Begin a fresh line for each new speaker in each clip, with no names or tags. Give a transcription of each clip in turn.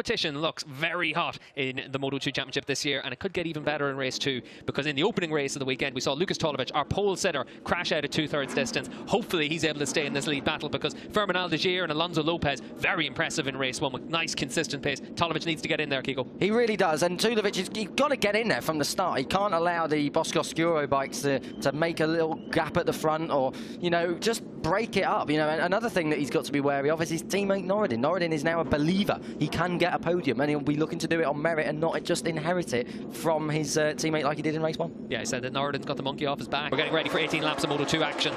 competition looks very hot in the Moto2 Championship this year, and it could get even better in race 2, because in the opening race of the weekend we saw Lukas Tolovic, our pole sitter, crash out at 2/3 distance. Hopefully he's able to stay in this lead battle, because Fermin Aldegier and Alonso Lopez, very impressive in race 1 with nice consistent pace. Tolovic needs to get in there, Kiko.
He really does, and Tolovic, he's got to get in there from the start. He can't allow the Bosco Oscuro bikes to make a little gap at the front, or, you know, just break it up. You know, and another thing that he's got to be wary of is his teammate Norridin. Norridin is now a believer. He can get a podium, and he'll be looking to do it on merit and not just inherit it from his teammate like he did in race 1.
Yeah, he said that Norridin's got the monkey off his back. We're getting ready for 18 laps of Moto2 action.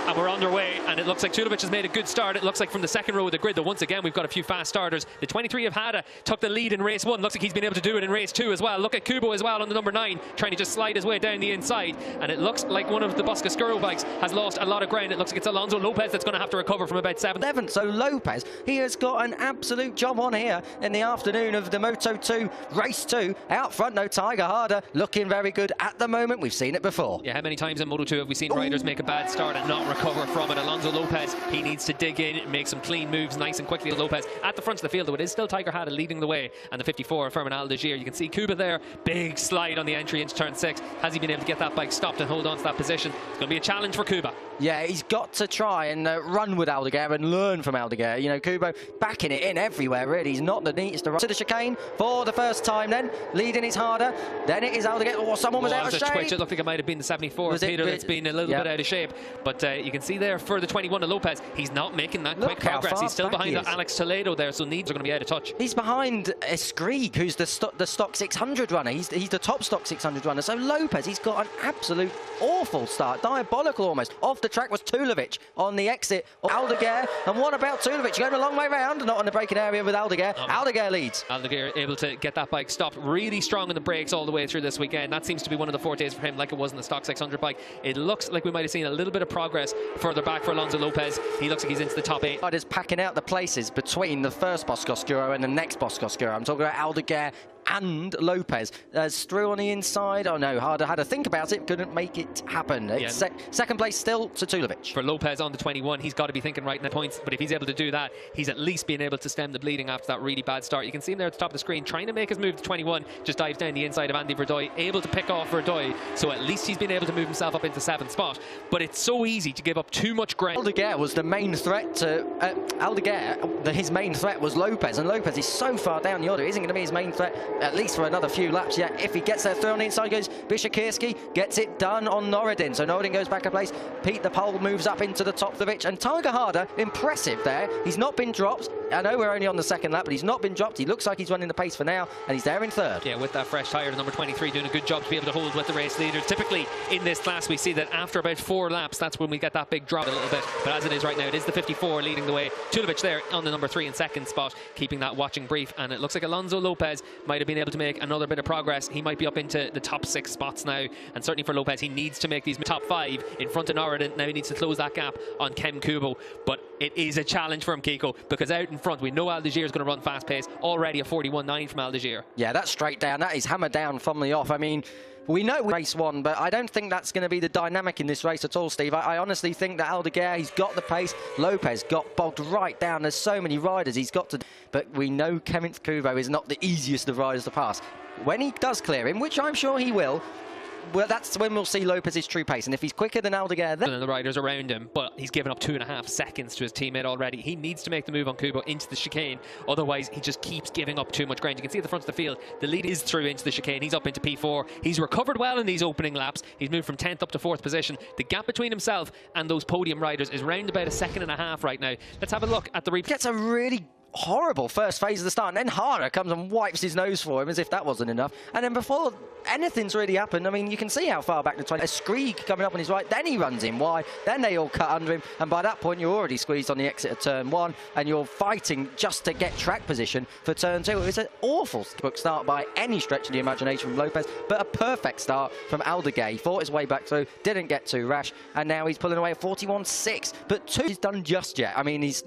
And we're underway, and it looks like Tolovic has made a good start. It looks like from the second row of the grid that once again we've got a few fast starters. The 23 of Hada took the lead in race 1. Looks like he's been able to do it in race 2 as well. Look at Kubo as well on the number 9, trying to just slide his way down the inside. And it looks like one of the Bosco Oscuro bikes has lost a lot of ground. It looks like it's Alonso Lopez that's going to have to recover from about 7th.
So Lopez, he has got an absolute job on here in the afternoon of the Moto2 race 2. Out front, no, Tiger Hada looking very good at the moment. We've seen it before.
Yeah, how many times in Moto2 have we seen riders make a bad start and not recover from it? Alonso Lopez, he needs to dig in and make some clean moves nice and quickly. Lopez at the front of the field, though it is still Tiger Hada leading the way, and the 54 Fermin Aldegier. You can see Kuba there, big slide on the entry into turn 6. Has he been able to get that bike stopped and hold on to that position? It's going to be a challenge for Kuba.
Yeah, he's got to try and run with Aldegier and learn from Aldegier. You know, Kubo backing it in everywhere, really. He's not the neatest to run to the chicane for the first time then. Leading is Hada. Then it is Aldegier. Oh, someone was out of shape.
Twitch. It looked like it might have been the 74 Peter that's been a little bit out of shape. But you can see there for the 21 of Lopez, he's not making that quick progress. He's still behind Alex Toledo there, so needs are going to be out of touch.
He's behind Skrieg, who's the stock 600 runner. He's the top stock 600 runner. So Lopez, he's got an absolute awful start, diabolical almost. Off the track was Tolovic on the exit of Aldegier. And what about Tolovic? Going a long way round, not on the braking area with Aldegier. Aldegier leads.
Aldegier able to get that bike stopped. Really strong in the brakes all the way through this weekend. That seems to be one of the fortes for him, like it was in the stock 600 bike. It looks like we might have seen a little bit of progress further back for Alonso Lopez. He looks like he's into the top 8.
Riders packing out the places between the first Bosco Oscuro and the next Bosco Oscuro. I'm talking about Aldegier and Lopez. Strew on the inside. Oh no, Hada had to think about it, couldn't make it happen. It's second place still to Tolovic.
For Lopez on the 21, he's got to be thinking right in the points, but if he's able to do that, he's at least being able to stem the bleeding after that really bad start. You can see him there at the top of the screen trying to make his move to 21, just dives down the inside of Andy Verdoy, able to pick off Verdoy, so at least he's been able to move himself up into 7th spot. But it's so easy to give up too much ground.
Aldegier was the main threat to Aldegier. His main threat was Lopez, and Lopez is so far down the order. He isn't going to be his main threat at least for another few laps yet. If he gets there through on the inside, goes Bishakirski, gets it done on Norridin. So Norridin goes back a place. Pete the pole moves up into the top of the pitch, and Tiger Hada, impressive there. He's not been dropped. I know we're only on the 2nd lap, but he's not been dropped. He looks like he's running the pace for now, and he's there in 3rd.
Yeah, with that fresh tyre, the number 23 doing a good job to be able to hold with the race leaders. Typically in this class we see that after about 4 laps, that's when we get that big drop a little bit. But as it is right now, it is the 54 leading the way. Tolovic there on the number 3 and 2nd spot, keeping that watching brief. And it looks like Alonso Lopez might have been able to make another bit of progress. He might be up into the top 6 spots now, and certainly for Lopez, he needs to make these top 5 in front of Norridin. Now he needs to close that gap on Kem Kubo, but it is a challenge for him, Kiko, because out in front we know Aldegier is going to run fast pace. Already a 41.9 from Aldegier. Yeah,
that's straight down. That is hammered down from the off. I mean, we know race 1, but I don't think that's going to be the dynamic in this race at all, Steve. I honestly think that Aldegier, he's got the pace. Lopez got bogged right down. There's so many riders he's got to... But we know Kenneth Kubo is not the easiest of riders to pass. When he does clear him, which I'm sure he will, well, that's when we'll see Lopez's true pace. And if he's quicker than Aldegier, then...
the riders around him, but he's given up 2.5 seconds to his teammate already. He needs to make the move on Kubo into the chicane. Otherwise, he just keeps giving up too much ground. You can see at the front of the field, the lead is through into the chicane. He's up into P4. He's recovered well in these opening laps. He's moved from 10th up to 4th position. The gap between himself and those podium riders is round about 1.5 seconds right now. Let's have a look at the replay.
Gets a really horrible first phase of the start, and then Hada comes and wipes his nose for him as if that wasn't enough. And then before anything's really happened, I mean, you can see how far back the 20. A Skrieg coming up on his right, then he runs in wide, then they all cut under him, and by that point you're already squeezed on the exit of turn 1, and you're fighting just to get track position for turn 2. It was an awful start by any stretch of the imagination from Lopez, but a perfect start from Aldegier. He fought his way back through, didn't get too rash, and now he's pulling away at 41.6. But 2 is done just yet. I mean, he's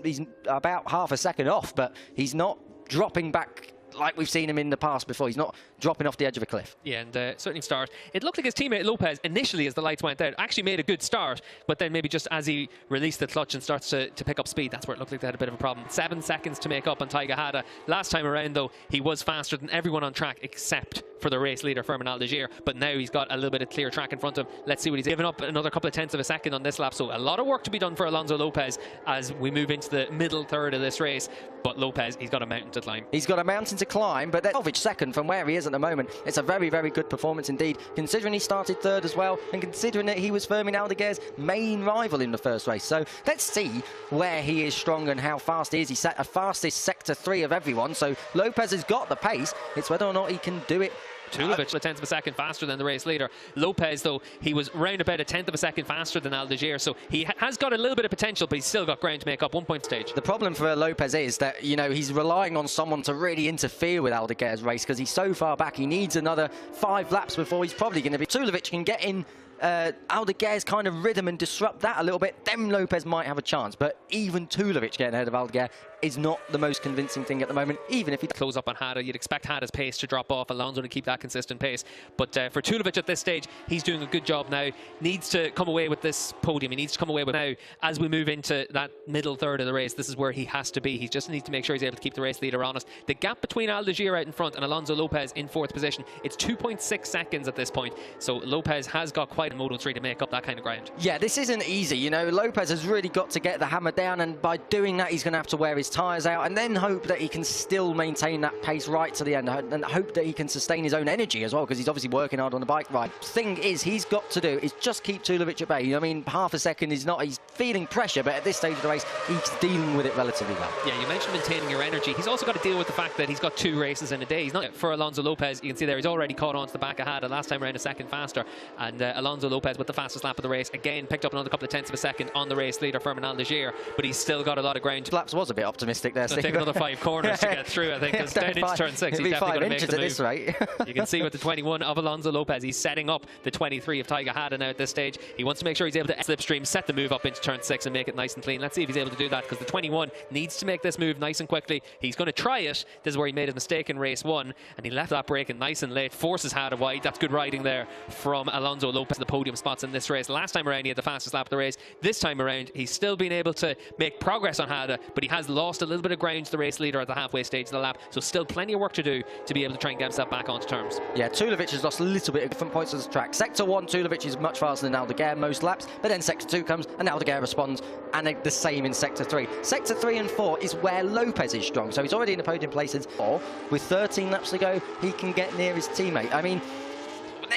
about half a second off, but he's not dropping back like we've seen him in the past before. He's not dropping off the edge of a cliff.
Yeah, and certainly start. It looked like his teammate Lopez initially, as the lights went out, actually made a good start, but then maybe just as he released the clutch and starts to pick up speed, that's where it looked like they had a bit of a problem. 7 seconds to make up on Taiga Hada. Last time around, though, he was faster than everyone on track except for the race leader, Firmin Aldegier, but now he's got a little bit of clear track in front of him. Let's see what he's given up. Another couple of tenths of a second on this lap, so a lot of work to be done for Alonso Lopez as we move into the middle third of this race. But Lopez, he's got a mountain to climb. He's
got a mountain to climb, but Elvich second from where he is at the moment. It's a very, very good performance indeed, considering he started third as well, and considering that he was Firmin Aldegier's main rival in the first race. So let's see where he is strong and how fast he is. He set a fastest sector 3 of everyone, so Lopez has got the pace. It's whether or not he can do it.
Tulovic a tenth of a second faster than the race leader. Lopez, though, he was round about a tenth of a second faster than Aldegier, so he has got a little bit of potential, but he's still got ground to make up. 1 point stage.
The problem for Lopez is that, you know, he's relying on someone to really interfere with Aldegier's race because he's so far back. He needs another 5 laps before he's probably going to be. Tulovic can get in Aldegier's kind of rhythm and disrupt that a little bit, then Lopez might have a chance. But even Tulovic getting ahead of Aldegier is not the most convincing thing at the moment, even if he
close up on Hada. You'd expect Hada's pace to drop off, Alonso to keep that consistent pace. But for Tulovic at this stage, he's doing a good job now. Needs to come away with this podium. He needs to come away with now as we move into that middle third of the race. This is where he has to be. He just needs to make sure he's able to keep the race leader honest. The gap between Aldegier out in front and Alonso Lopez in 4th position, it's 2.6 seconds at this point. So Lopez has got quite a Moto3 to make up that kind of ground.
Yeah, this isn't easy. You know, Lopez has really got to get the hammer down, and by doing that, he's going to have to wear his tyres out and then hope that he can still maintain that pace right to the end, and hope that he can sustain his own energy as well, because he's obviously working hard on the bike ride. Thing is, he's got to do is just keep Tulovic at bay. I mean, half a second is not, he's feeling pressure, but at this stage of the race, he's dealing with it relatively well.
Yeah, you mentioned maintaining your energy. He's also got to deal with the fact that he's got 2 races in a day. He's not for Alonso Lopez. You can see there, he's already caught on to the back of Hada last time around a second faster, and Alonso Lopez with the fastest lap of the race again picked up another couple of tenths of a second on the race leader Firmin Aldegier, but he's still got a lot of ground.
Laps was a bit optimistic there.
Take another 5 corners to get through, I think, because down into turn 6 he's definitely going to make the move.
This rate.
You can see with the 21 of Alonso Lopez, he's setting up the 23 of Taiga Hada now at this stage. He wants to make sure he's able to slipstream, set the move up into turn 6 and make it nice and clean. Let's see if he's able to do that, because the 21 needs to make this move nice and quickly. He's going to try it. This is where he made his mistake in race 1, and he left that braking nice and late, forces Hada wide. That's good riding there from Alonso Lopez. The podium spots in this race. Last time around he had the fastest lap of the race. This time around he's still been able to make progress on Hada, but he has lost a little bit of ground to the race leader at the halfway stage of the lap, so still plenty of work to do to be able to try and get himself back onto terms.
Yeah, Tulovic has lost a little bit at different points of the track. Sector 1, Tulovic is much faster than Aldegier most laps, but then Sector 2 comes and Aldegier responds, and the same in Sector 3. Sector 3 and 4 is where Lopez is strong, so he's already in the podium places. Or with 13 laps to go, he can get near his teammate. I mean,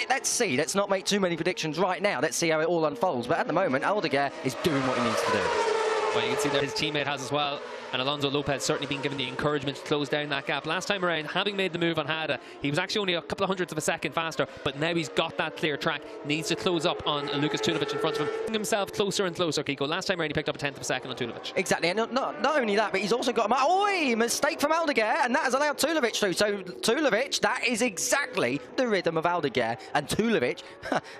let's see. Let's not make too many predictions right now. Let's see how it all unfolds. But at the moment, Aldegier is doing what he needs to do.
Well, you can see that his teammate has as well, and Alonso Lopez certainly been given the encouragement to close down that gap. Last time around, having made the move on Hada, he was actually only a couple of hundredths of a second faster, but now he's got that clear track, needs to close up on Lucas Tulovic in front of him, bring himself closer and closer, Kiko. Last time around, he picked up a tenth of a second on Tulovic.
Exactly, and not only that, but he's also got a mistake from Aldegier, and that has allowed Tulovic through. So Tulovic, that is exactly the rhythm of Aldegier, and Tulovic,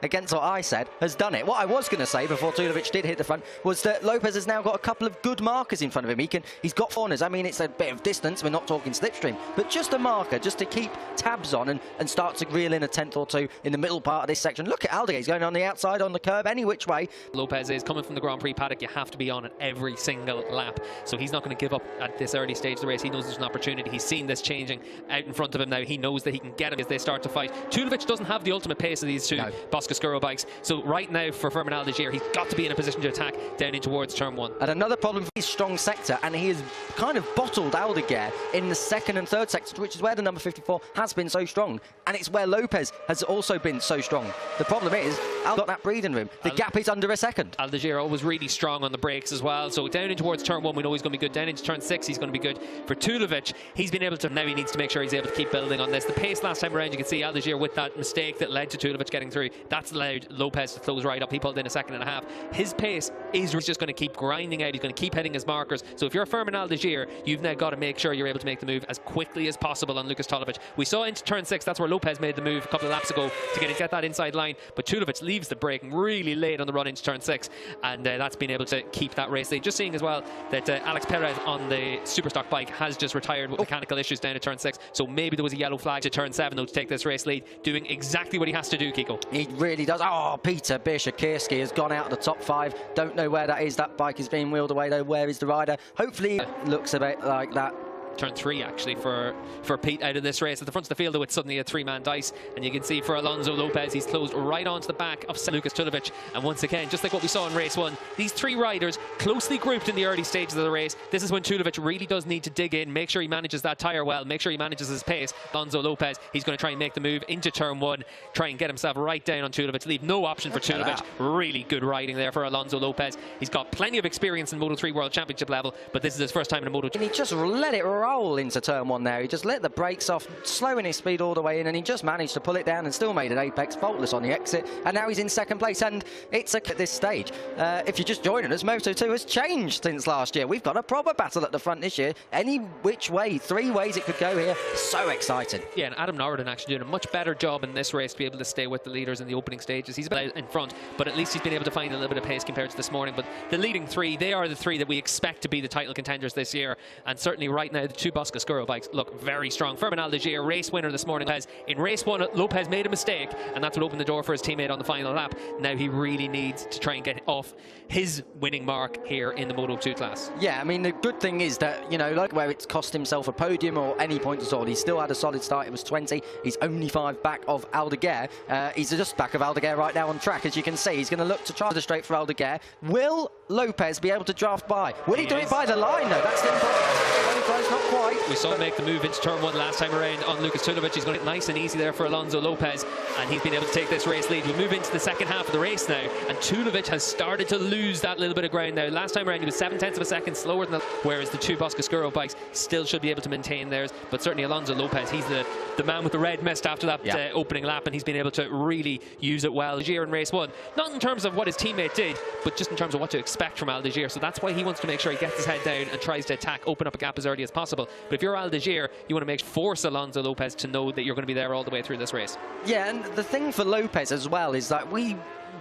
against what I said, has done it. What I was going to say before Tulovic did hit the front was that Lopez has now got a couple of good markers in front of him. He's got corners. I mean, it's a bit of distance. We're not talking slipstream, but just a marker, just to keep tabs on and start to reel in a tenth or two in the middle part of this section. Look at Aldegier. He's going on the outside, on the curb, any which way.
Lopez is coming from the Grand Prix paddock. You have to be on it every single lap, so he's not going to give up at this early stage of the race. He knows there's an opportunity. He's seen this changing out in front of him now. He knows that he can get him as they start to fight. Tulovic doesn't have the ultimate pace of these two Boscoscuro bikes, so right now for Firmin Aldegier, he's got to be in a position to attack down in towards turn 1.
And another problem for his strong sector, and he has kind of bottled Aldegier in the 2nd and 3rd sectors, which is where the number 54 has been so strong, and it's where Lopez has also been so strong. The problem is, Al got that breathing room. The gap is under a second.
Aldegier always really strong on the brakes as well, so down in towards turn 1 we know he's going to be good. Down into turn 6 he's going to be good. For Tulovic, he's been able to, now he needs to make sure he's able to keep building on this. The pace last time around, you can see Aldegier with that mistake that led to Tulovic getting through, that's allowed Lopez to close right up. He pulled in a second and a half. His pace is just going to keep grinding out. He's going to keep hitting his markers. So if you're Firmin Aldegier, Algier, you've now got to make sure you're able to make the move as quickly as possible on Lucas Tulovic. We saw into turn 6, that's where Lopez made the move a couple of laps ago to get that inside line, but Tulovic leaves the brake really late on the run into turn 6, and that's been able to keep that race lead. Just seeing as well that Alex Perez on the Superstock bike has just retired with mechanical issues down at turn 6, so maybe there was a yellow flag to turn 7 though to take this race lead, doing exactly what he has to do, Kiko.
He really does. Oh, Peter Bishakirski has gone out of the top 5. Don't know where that is. That bike is being wheeled away though. Where is the rider? Hopefully it looks a bit like that.
Turn 3 actually for Pete out of this race. At the front of the field though, it's suddenly a 3-man dice, and you can see for Alonso Lopez, he's closed right onto the back of Lucas Tulovic, and once again, just like what we saw in race 1, these 3 riders closely grouped in the early stages of the race. This is when Tulovic really does need to dig in, make sure he manages that tyre well, make sure he manages his pace. Alonso Lopez, he's going to try and make the move into turn 1, try and get himself right down on Tulovic, leave no option for Tulovic. Really good riding there for Alonso Lopez. He's got plenty of experience in Moto3 World Championship level, but this is his first time in a Moto.
And he just let it roll into turn 1 there. He just let the brakes off, slowing his speed all the way in, and he just managed to pull it down and still made an apex faultless on the exit, and now he's in second place. And it's at this stage, if you're just joining us, Moto2 has changed since last year. We've got a proper battle at the front this year. Any which way, 3 ways it could go here. So exciting.
Yeah, and Adam Norridon actually doing a much better job in this race to be able to stay with the leaders in the opening stages. He's been out in front, but at least he's been able to find a little bit of pace compared to this morning. But the leading 3, they are the 3 that we expect to be the title contenders this year, and certainly right now the 2 Bosca bikes look very strong. Firmin Aldigier, race winner this morning. In race 1, Lopez made a mistake, and that's what opened the door for his teammate on the final lap. Now he really needs to try and get off his winning mark here in the Moto2 class. Yeah,
I mean, the good thing is that, you know, like where it's cost himself a podium or any point at all, he still had a solid start. It was 20. He's only 5 back of Aldigier. He's just back of Aldigier right now on track, as you can see. He's going to look to try the straight for Aldigier. Will Lopez be able to draft by? Will he do it by the line, though? That's the important. Close, not quite.
We saw him make the move into turn 1 last time around on Lucas Tulovic. He's going to get nice and easy there for Alonso Lopez, and he's been able to take this race lead. We move into the second half of the race now, and Tulovic has started to lose that little bit of ground now. Last time around he was 0.7 of a second slower than whereas the 2 Bosca bikes still should be able to maintain theirs, but certainly Alonso Lopez, he's the man with the red mist after that opening lap, and he's been able to really use it well. Algier in race 1, not in terms of what his teammate did, but just in terms of what to expect from Aldigier. So that's why he wants to make sure he gets his head down and tries to attack, open up a gap as early as possible. But if you're Aldigier, you want to force Alonso Lopez to know that you're going to be there all the way through this race.
Yeah, and the thing for Lopez as well is that he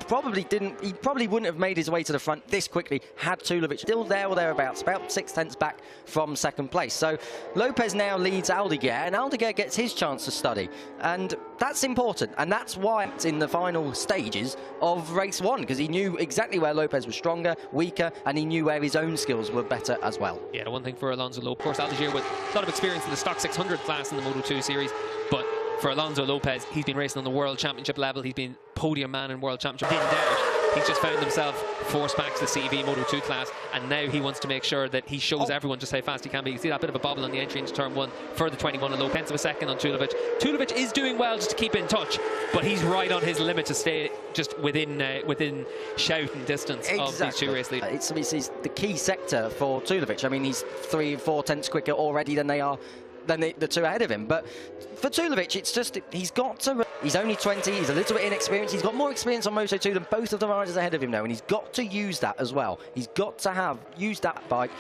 probably wouldn't have made his way to the front this quickly had Tulovic still there or thereabouts, about 0.6 back from second place. So Lopez now leads Aldigier, and Aldigier gets his chance to study, and that's important, and that's why it's in the final stages of race 1, because he knew exactly where Lopez was stronger, weaker, and he knew where his own skills were better as well.
Yeah, the one thing for Alonso Lopez, of course, Aldigier with a lot of experience in the stock 600 class in the Moto2 series, but for Alonso Lopez, he's been racing on the World Championship level. He's been podium man in World Championship. In doubt, he's just found himself forced back to the CEV Moto2 class, and now he wants to make sure that he shows everyone just how fast he can be. You see that bit of a bobble on the entry into turn 1 for the 21 and low, 0.1 of a second on Tulovic. Tulovic is doing well just to keep in touch, but he's right on his limit to stay just within shouting distance of these 2 race leaders.
It's the key sector for Tulovic. I mean, he's 3 or 4 tenths quicker already than they are than the 2 ahead of him. But for Tulovic, it's just he's only 20, he's a little bit inexperienced, he's got more experience on Moto2 than both of the riders ahead of him now, and he's got to use that as well. He's got to use that bike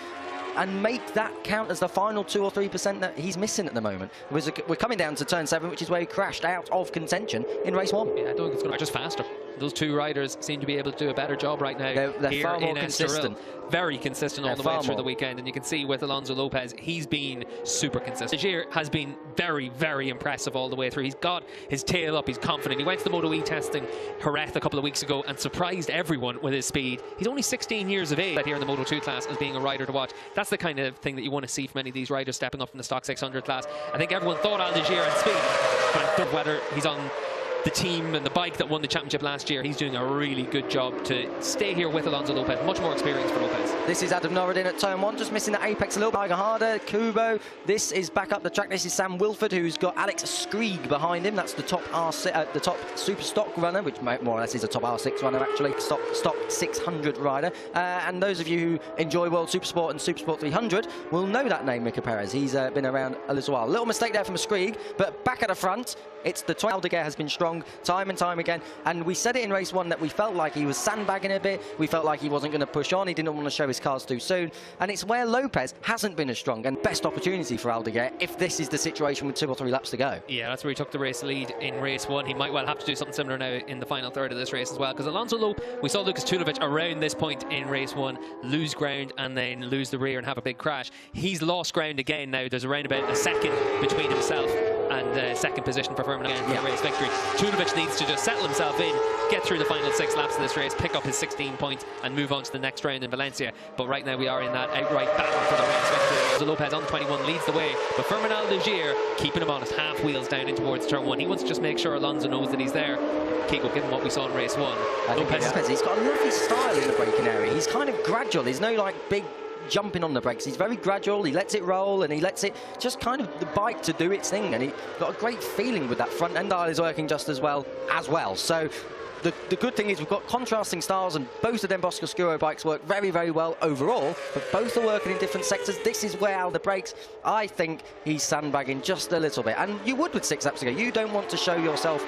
and make that count as the final 2 or 3% that he's missing at the moment. We're coming down to turn 7, which is where he crashed out of contention in race 1.
Yeah, I don't think it's going to be just faster. Those 2 riders seem to be able to do a better job right now.
They're far more consistent.
Very consistent all the way through the weekend, and you can see with Alonso Lopez, he's been super consistent. Algier has been very, very impressive all the way through. He's got his tail up, he's confident. He went to the Moto E testing Jerez a couple of weeks ago and surprised everyone with his speed. He's only 16 years of age here in the Moto2 class as being a rider to watch. That's the kind of thing that you want to see from any of these riders stepping up from the stock 600 class. I think everyone thought Aldigier had speed, but I don't know whether he's on the team and the bike that won the championship last year. He's doing a really good job to stay here with Alonso Lopez. Much more experience for Lopez.
This is Adam Norridon at turn 1, just missing the apex a little bit. Harder, Kubo. This is back up the track. This is Sam Wilford, who's got Alex Skrieg behind him. That's the top the top super stock runner, which more or less is a top R6 runner actually, stock 600 rider. And those of you who enjoy World Supersport and Supersport 300 will know that name, Mika Perez. He's been around a little while. Little mistake there from Skrieg, but back at the front, it's the 12. Aldigier has been strong. strong time and time again. And we said it in race 1 that we felt like he was sandbagging a bit. We felt like he wasn't going to push on. He didn't want to show his cards too soon. And it's where Lopez hasn't been as strong, and best opportunity for Aldeguer if this is the situation with 2 or 3 laps to go.
Yeah, that's where he took the race lead in race 1. He might well have to do something similar now in the final third of this race as well, because Alonso Lopez, we saw Lucas Tulovic around this point in race 1 lose ground and then lose the rear and have a big crash. He's lost ground again now. There's around about a second between himself and second position for Furman again for the race victory. Tulovic needs to just settle himself in, get through the final 6 laps of this race, pick up his 16 points and move on to the next round in Valencia. But right now we are in that outright battle for the race victory. So Lopez on 21 leads the way, but Furman Aldeguer keeping him on his half wheels down in towards turn 1. He wants to just make sure Alonso knows that he's there. Kiko, given what we saw in race 1.
Lopez, he's got a lovely style in the braking area. He's kind of gradual. There's no like big jumping on the brakes. He's very gradual. He lets it roll and he lets it just kind of the bike to do its thing, and he got a great feeling with that front end dial is working just as well. So the good thing is we've got contrasting styles, and both of them Bosco Scuro bikes work very, very well overall, but both are working in different sectors. This is where Alde breaks. I think he's sandbagging just a little bit, and you would with 6 laps to go. You don't want to show yourself,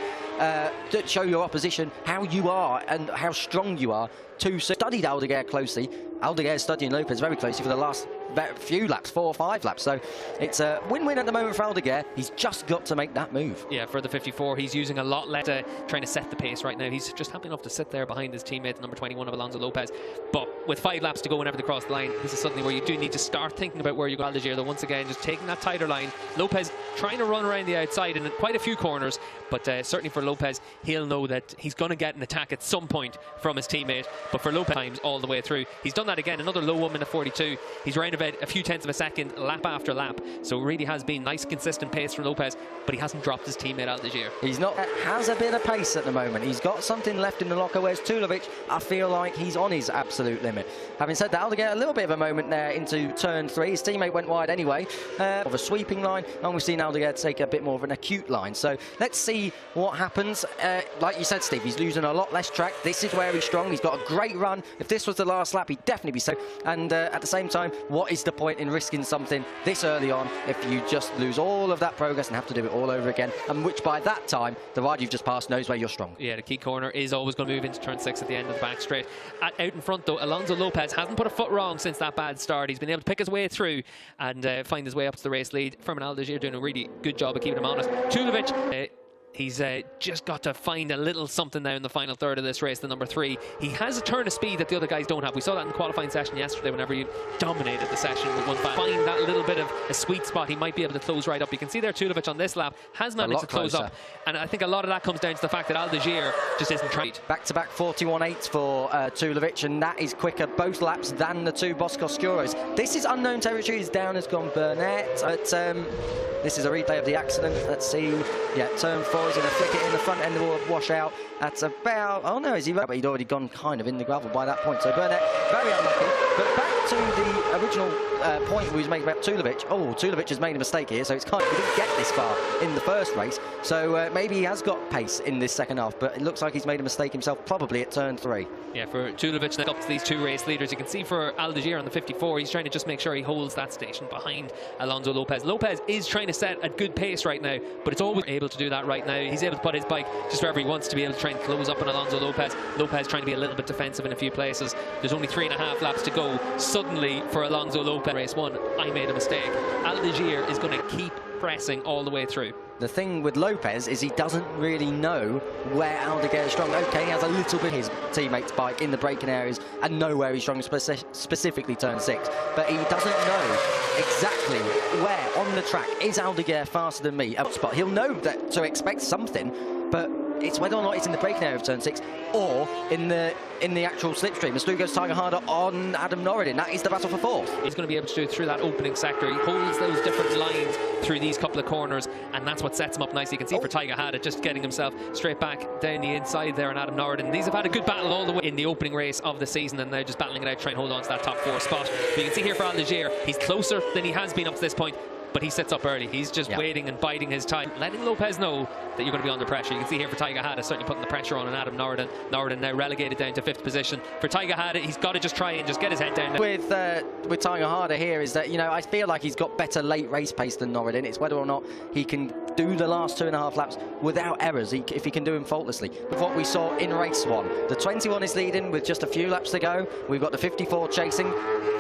show your opposition how you are and how strong you are. Studied Aldeguer closely. Aldeguer is studying Lopez very closely for the last few laps, 4 or 5 laps. So it's a win-win at the moment for Aldeguer. He's just got to make that move.
Yeah, for the 54, he's using a lot less, trying to set the pace right now. He's just happy enough to sit there behind his teammate, number 21 of Alonso Lopez. But with 5 laps to go whenever they cross the line, this is suddenly where you do need to start thinking about where you go. Aldeguer, though, once again, just taking that tighter line. Lopez trying to run around the outside in quite a few corners, but certainly for Lopez, he'll know that he's going to get an attack at some point from his teammate. But for Lopez, times all the way through. He's done that again, another low 1 minute 42. He's around about a few tenths of a second, lap after lap. So it really has been nice, consistent pace from Lopez, but he hasn't dropped his teammate Aldeguer.
He's not, has a bit of pace at the moment. He's got something left in the locker, whereas Tulovic, I feel like he's on his absolute limit. Having said that, Aldeguer, a little bit of a moment there into turn 3. His teammate went wide anyway, of a sweeping line, and we've seen Aldeguer take a bit more of an acute line. So let's see what happens. Like you said, Steve, he's losing a lot less track. This is where he's strong. He's got a great run. If this was the last lap, he'd definitely be so. And at the same time, what is the point in risking something this early on if you just lose all of that progress and have to do it all over again? And which by that time, the rider you've just passed knows where you're strong. Yeah,
the key corner is always going to move into turn 6 at the end of the back straight. Out in front, though, Alonso Lopez hasn't put a foot wrong since that bad start. He's been able to pick his way through and find his way up to the race lead. Furman Aldeguer doing a really good job of keeping him honest. Tulovic, he's just got to find a little something now in the final third of this race, the number 3. He has a turn of speed that the other guys don't have. We saw that in the qualifying session yesterday whenever he dominated the session with 1.5. Find that little bit of a sweet spot. He might be able to close right up. You can see there Tulovic on this lap has managed to close up. And I think a lot of that comes down to the fact that Aldeguer just isn't trying.
Back-to-back 41.8 for Tulovic, and that is quicker both laps than the 2 Bosco Scuros. This is unknown territory. His down has gone Burnett. But this is a replay of the accident. Let's see. Yeah, turn 4 is going to flick it in the front end will wash out at about, oh no, is he right? But he'd already gone kind of in the gravel by that point. So Burnett, very unlucky. But back to the original point we was making about Tulovic. Oh, Tulovic has made a mistake here, so it's kind of, he didn't get this far in the first race. So maybe he has got pace in this second half, but it looks like he's made a mistake himself, probably at turn 3.
Yeah, for Tulovic up to these 2 race leaders. You can see for Aldeguer on the 54, he's trying to just make sure he holds that station behind Alonso Lopez. Lopez is trying to set a good pace right now, but it's always able to do that right now. He's able to put his bike just wherever he wants to be able to try and close up on Alonso Lopez. Lopez trying to be a little bit defensive in a few places. There's only 3.5 laps to go. Suddenly for Alonso Lopez, race 1, I made a mistake. Aldeguer is going to keep pressing all the way through.
The thing with Lopez is he doesn't really know where Aldeguer is strong. Okay, he has a little bit of his teammate's bike in the braking areas and know where he's strong, specifically turn 6. But he doesn't know exactly where on the track is Aldeguer faster than me. Spot. He'll know that to expect something, but it's whether or not it's in the braking area of turn 6 or in the actual slipstream. Mastugo's Tiger harder on Adam Norridin. That is the battle for 4th.
He's going to be able to do it through that opening sector. He holds those different lines through these couple of corners, and that's what sets him up nicely. You can see for Tiger Hada just getting himself straight back down the inside there on Adam Norridin. These have had a good battle all the way in the opening race of the season, and they're just battling it out, trying to hold on to that top 4 spot. But you can see here for Aldeguer, he's closer than he has been up to this point. but he sits up early. He's just waiting and biding his time, letting Lopez know that you're going to be under pressure. You can see here for Taiga Hada certainly putting the pressure on Adam Norridon. Norridon now relegated down to 5th position. For Taiga Hada, he's got to just try and just get his head down.
With Taiga Hada here is that, you know, I feel like he's got better late race pace than Norridon. It's whether or not he can do the last 2.5 laps without errors, if he can do them faultlessly. With what we saw in race 1. The 21 is leading with just a few laps to go. We've got the 54 chasing.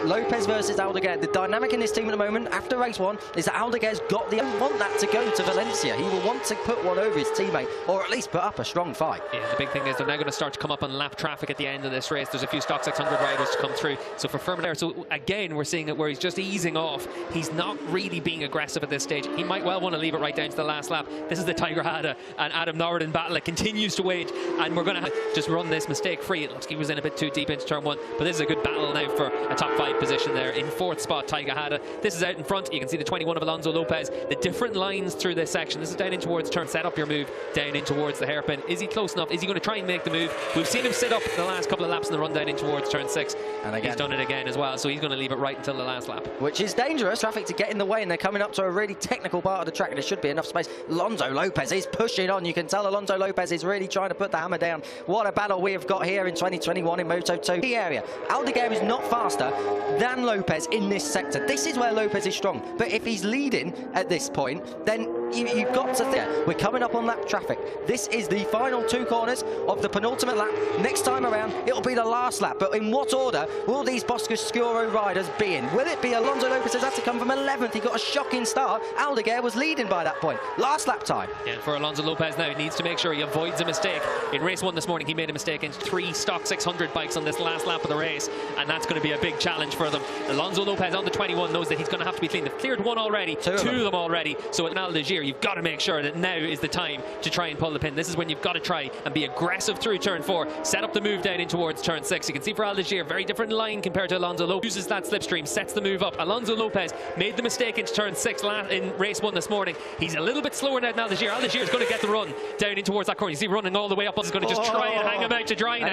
Lopez versus Aldeguer. The dynamic in this team at the moment, after race 1, is that Aldeguer's got the want that to go to Valencia. He will want to put one over his teammate, or at least put up a strong fight.
Yeah, the big thing is they're now going to start to come up on lap traffic at the end of this race. There's a few stock 600 riders to come through. So for Firmin, so again, we're seeing it where he's just easing off. He's not really being aggressive at this stage. He might well want to leave it right down to the last lap. This is the Taiga Hada and Adam Norridon battle. It continues to wage, and we're going to just run this mistake free. It looks like he was in a bit too deep into turn 1, but this is a good battle now for a top 5 position there. In 4th spot, Taiga Hada. This is out in front. You can see the 21 of Alonso Lopez. The different lines through this section. This is down in towards turn. Set up your move down in towards the hairpin. Is he close enough? Is he going to try and make the move? We've seen him sit up the last couple of laps in the run down in towards turn 6. And again, he's done it again as well. So he's going to leave it right until the last lap.
Which is dangerous. Traffic to get in the way, and they're coming up to a really technical part of the track. There should be enough space. Alonso Lopez is pushing on. You can tell Alonso Lopez is really trying to put the hammer down. What a battle we have got here in 2021 in Moto 2. The area. Aldeguer is not faster than Lopez in this sector. This is where Lopez is strong. But if he's leading at this point, then you've got to think. We're coming up on lap traffic. This is the final 2 corners of the penultimate lap. Next time around, it'll be the last lap. But in what order will these Boscoscuro riders be in? Will it be Alonso Lopez has had to come from 11th? He got a shocking start. Aldeguer was leading by that point. Last lap time.
Yeah, for Alonso Lopez now, he needs to make sure he avoids a mistake. In race 1 this morning, he made a mistake in 3 stock 600 bikes on this last lap of the race, and that's going to be a big challenge for them. Alonso Lopez on the 21 knows that he's going to have to be clean. They've cleared 1 already, two of them already. So at Aldeguer, you've got to make sure that now is the time to try and pull the pin. This is when you've got to try and be aggressive through turn 4. Set up the move down in towards turn 6. You can see for Aldeguer, very different line compared to Alonso Lopez. Uses that slipstream, sets the move up. Alonso Lopez made the mistake into turn 6 in race 1 this morning. He's a little bit slower now than Aldeguer. Aldeguer is going to get the run down in towards that corner. You see running all the way up. He's going to just try and hang him out to dry now.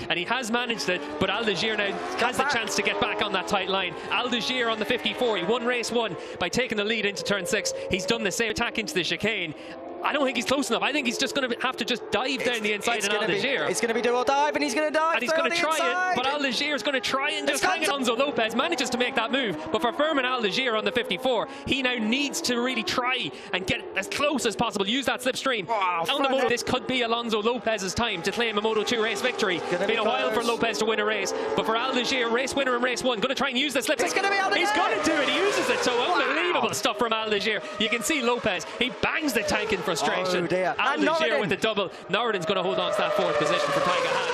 And he has managed it, but Aldeguer now has the chance to get back on that tight line. Aldeguer on the 54. He won race 1 by taking the lead into turn 6. He's done the same attack into the chicane. I don't think he's close enough. I think he's just going to have to just dive down the inside in Aldeguer.
It's going to be do or dive, and he's going to dive.
And he's going to try it, but Aldeguer is going to try and just hang it. Alonso Lopez manages to make that move, but for Firmin Aldeguer on the 54, he now needs to really try and get as close as possible. Use that slipstream. On the moto, this could be Alonso Lopez's time to claim a Moto 2 race victory. It's been a while for Lopez to win a race, but for Aldeguer, race winner in race 1, going to try and use the slip.
It's going to be Aldeguer.
He's going to do it. He uses it. So unbelievable stuff from Aldeguer. You can see Lopez. He bangs the tank in frustration.
Oh dear.
Aldeguer with the double. Norridon's going to hold on to that 4th position for Taiga Hada.